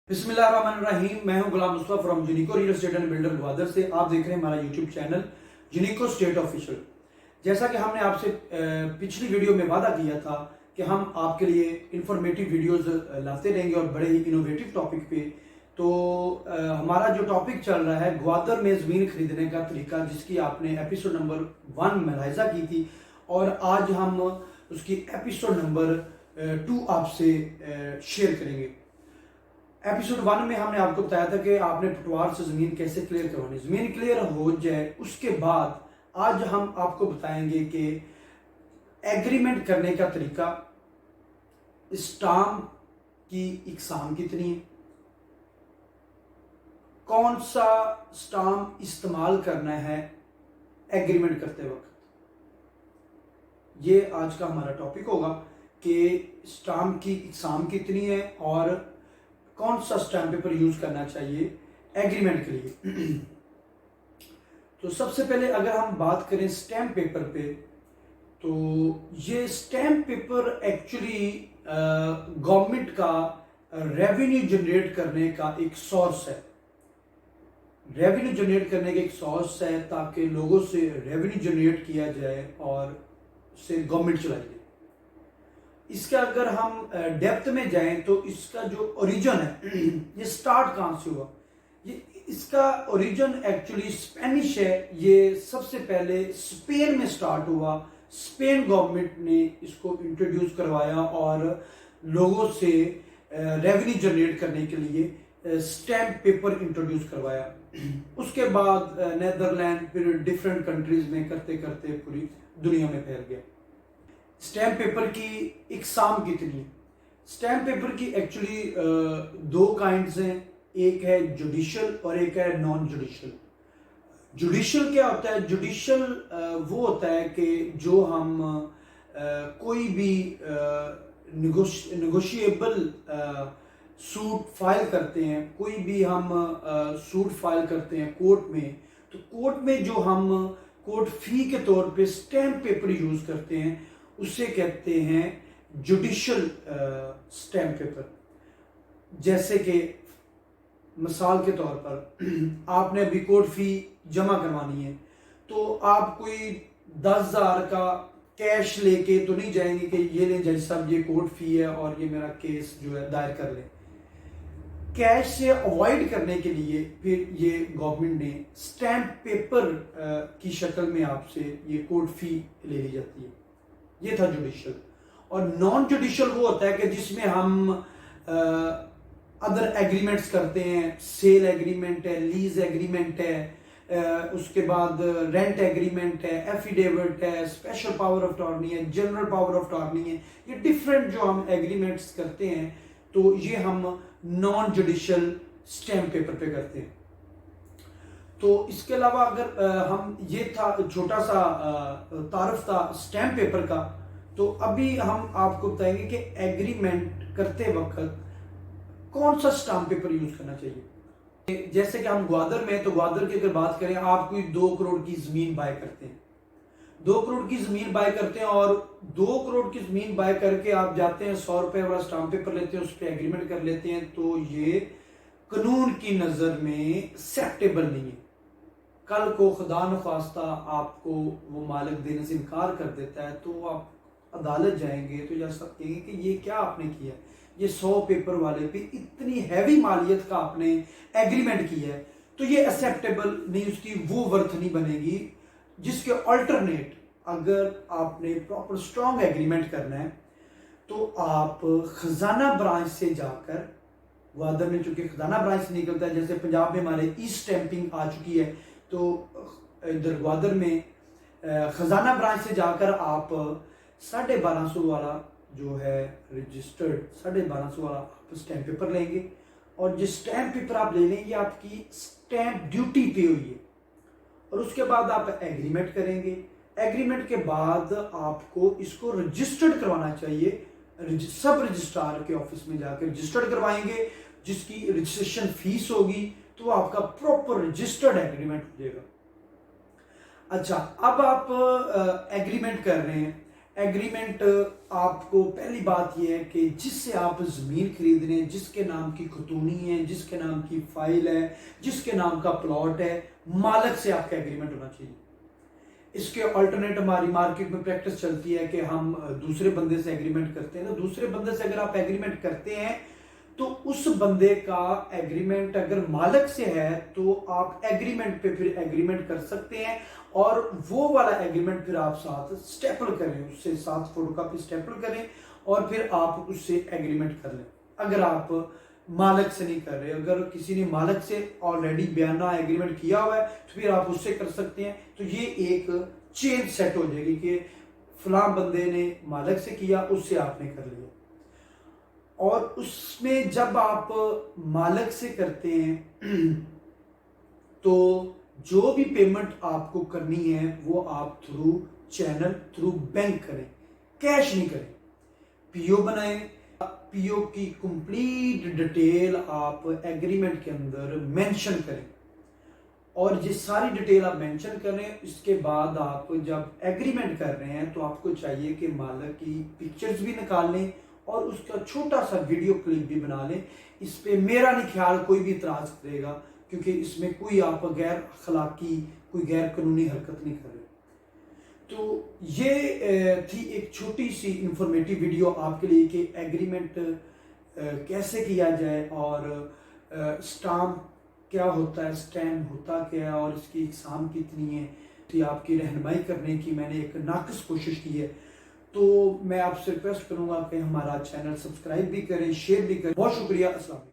बिस्मिल्लाहिर्रहमानिर्रहीम। मैं हूं गुलाम मुस्तफा फ्रॉम जिनिको real estate and builder Gwadar से। आप देख रहे हैं हमारा यूट्यूब चैनल जिनिको स्टेट ऑफिशियल। जैसा कि हमने आपसे पिछली वीडियो में वादा किया था कि हम आपके लिए इंफॉर्मेटिव वीडियोस लाते रहेंगे और बड़े ही इनोवेटिव टॉपिक पे। तो हमारा जो टॉपिक चल रहा है ग्वादर में ज़मीन खरीदने का तरीका, जिसकी आपने एपिसोड नंबर 1 मुलाहिजा की थी, और आज हम उसकी एपिसोड नंबर 2 आपसे शेयर करेंगे। एपिसोड 1 में हमने आपको बताया था कि आपने पटवार से ज़मीन कैसे क्लियर करवानी। ज़मीन क्लियर हो जाए उसके बाद आज हम आपको बताएंगे कि एग्रीमेंट करने का तरीका, स्टाम्प की इकसाम कितनी है, कौन सा स्टाम्प इस्तेमाल करना है एग्रीमेंट करते वक्त। ये आज का हमारा टॉपिक होगा कि स्टाम्प की इकसाम कितनी है और कौन सा स्टैम्प पेपर यूज करना चाहिए एग्रीमेंट के लिए। तो सबसे पहले अगर हम बात करें स्टैम्प पेपर पे, तो ये स्टैम्प पेपर एक्चुअली गवर्नमेंट का रेवेन्यू जनरेट करने का एक सोर्स है। रेवेन्यू जनरेट करने का एक सोर्स है ताकि लोगों से रेवेन्यू जनरेट किया जाए और उससे गवर्नमेंट चलाई जाए। इसका अगर हम डेप्थ में जाएं तो इसका जो ओरिजिन है, ये स्टार्ट कहां से हुआ। ये इसका ओरिजिन एक्चुअली स्पेनिश है। ये सबसे पहले स्पेन में स्टार्ट हुआ। स्पेन गवर्नमेंट ने इसको इंट्रोड्यूस करवाया और लोगों से रेवेन्यू जनरेट करने के लिए स्टैम्प पेपर इंट्रोड्यूस करवाया। उसके बाद नेदरलैंड, फिर डिफरेंट कंट्रीज में करते करते पूरी दुनिया में फैल गया। स्टैम्प पेपर की इकसाम कितनी है। स्टैम्प पेपर की एक्चुअली दो काइंड्स हैं, एक है जुडिशियल और एक है नॉन जुडिशियल। जुडिशियल क्या होता है? जुडिशियल वो होता है कि जो हम कोई भी निगोशिएबल सूट फाइल करते हैं, कोई भी हम सूट फाइल करते हैं कोर्ट में, तो कोर्ट में जो हम कोर्ट फी के तौर पे स्टैम्प पेपर यूज करते हैं उसे कहते हैं जुडिशियल स्टैम्प पेपर। जैसे कि मिसाल के तौर पर आपने अभी कोर्ट फी जमा करवानी है, तो आप कोई 10,000 का कैश लेके तो नहीं जाएंगे कि ये ले जज साहब ये कोर्ट फी है और ये मेरा केस जो है दायर कर ले। कैश से अवॉइड करने के लिए फिर ये गवर्नमेंट ने स्टैम्प पेपर की शक्ल में आपसे ये कोर्ट फी ले ली जाती है। ये था जुडिशियल। और नॉन जुडिशियल वो होता है कि जिसमें हम अदर एग्रीमेंट्स करते हैं। सेल एग्रीमेंट है, लीज एग्रीमेंट है, उसके बाद रेंट एग्रीमेंट है, एफिडेविट है, स्पेशल पावर ऑफ टॉर्नी है, जनरल पावर ऑफ टॉर्नी है। ये डिफरेंट जो हम एग्रीमेंट्स करते हैं, तो ये हम नॉन जुडिशियल स्टैम्प पेपर पे करते हैं। तो इसके अलावा अगर हम, ये था छोटा सा तारुफ था स्टैम्प पेपर का। तो अभी हम आपको बताएंगे कि एग्रीमेंट करते वक्त कौन सा स्टैम्प पेपर यूज करना चाहिए। जैसे कि हम ग्वादर में, तो ग्वादर की अगर बात करें, आप कोई 2 करोड़ की जमीन बाय करते हैं, 2 करोड़ की जमीन बाय करते हैं और 2 करोड़ की जमीन बाय करके आप जाते हैं 100 रुपए वाला स्टाम्प पेपर लेते हैं, उस पर एग्रीमेंट कर लेते हैं, तो ये कानून की नजर में एक्सेप्टेबल नहीं है। कल को खुदा न खास्ता आपको वो मालिक देने से इनकार कर देता है, तो आप अदालत जाएंगे तो जज साहब कहेंगे कि ये क्या आपने किया, ये 100 पेपर वाले पे इतनी हैवी मालियत का आपने एग्रीमेंट किया है, तो ये एक्सेप्टेबल नहीं, उसकी वो वर्थ नहीं बनेगी। जिसके अल्टरनेट अगर आपने प्रॉपर स्ट्रॉन्ग एग्रीमेंट करना है, तो आप खजाना ब्रांच से जाकर, ग्वादर में चूंकि खजाना ब्रांच से निकलता है, जैसे पंजाब में हमारे ई स्टैंपिंग आ चुकी है, तो इधर ग्वादर में खजाना ब्रांच से जाकर आप 1250 वाला जो है रजिस्टर्ड 1250 वाला आप स्टैम्प पेपर लेंगे, और जिस स्टैम्प पेपर आप ले लेंगे आपकी स्टैम्प ड्यूटी पे हुई है, और उसके बाद आप एग्रीमेंट करेंगे। एग्रीमेंट के बाद आपको इसको रजिस्टर्ड करवाना चाहिए। सब रजिस्ट्रार के ऑफिस में जाकर रजिस्टर्ड करवाएंगे, जिसकी रजिस्ट्रेशन फीस होगी, तो आपका प्रॉपर रजिस्टर्ड एग्रीमेंट हो जाएगा। अच्छा, अब आप एग्रीमेंट कर रहे हैं। एग्रीमेंट आपको पहली बात यह है कि जिससे आप ज़मीन खरीद रहे हैं, जिसके नाम की खतूनी है, जिसके नाम की फाइल है, जिसके नाम का प्लॉट है, मालिक से आपका एग्रीमेंट होना चाहिए। इसके अल्टरनेट हमारी मार्केट में प्रैक्टिस चलती है कि हम दूसरे बंदे से एग्रीमेंट करते हैं। तो दूसरे बंदे से अगर आप एग्रीमेंट करते हैं तो उस बंदे का एग्रीमेंट अगर मालिक से है तो आप एग्रीमेंट पे फिर एग्रीमेंट कर सकते हैं, और वो वाला एग्रीमेंट फिर आप साथ स्टेपल करें, उससे साथ फोटोकॉपी स्टेपल करें और फिर आप उससे एग्रीमेंट कर लें। अगर आप मालिक से नहीं कर रहे, अगर किसी ने मालिक से ऑलरेडी बयाना एग्रीमेंट किया हुआ है तो फिर आप उससे कर सकते हैं। तो ये एक चेन सेट हो जाएगी कि फलां बंदे ने मालिक से किया, उससे आपने कर लिया। और उसमें जब आप मालिक से करते हैं तो जो भी पेमेंट आपको करनी है वो आप थ्रू चैनल, थ्रू बैंक करें, कैश नहीं करें। पीओ बनाएं, पीओ की कंप्लीट डिटेल आप एग्रीमेंट के अंदर मेंशन करें, और ये सारी डिटेल आप मेंशन करें। इसके बाद आप जब एग्रीमेंट कर रहे हैं तो आपको चाहिए कि मालिक की पिक्चर्स भी निकाल लें और उसका छोटा सा वीडियो क्लिप भी बना लें। इस पे मेरा नहीं ख्याल कोई भी इतराज करेगा, क्योंकि इसमें कोई आप गैर अखलाकी, कोई गैर कानूनी हरकत नहीं कर रहे। तो ये थी एक छोटी सी इंफॉर्मेटिव वीडियो आपके लिए कि एग्रीमेंट कैसे किया जाए, और स्टाम्प क्या होता है, स्टैम्प होता क्या है, और इसकी इकसाम कितनी है। तो आपकी रहनुमाई करने की मैंने एक नाक़िस कोशिश की है। तो मैं आपसे रिक्वेस्ट करूंगा कि हमारा चैनल सब्सक्राइब भी करें, शेयर भी करें। बहुत शुक्रिया। अस्सलाम वालेकुम।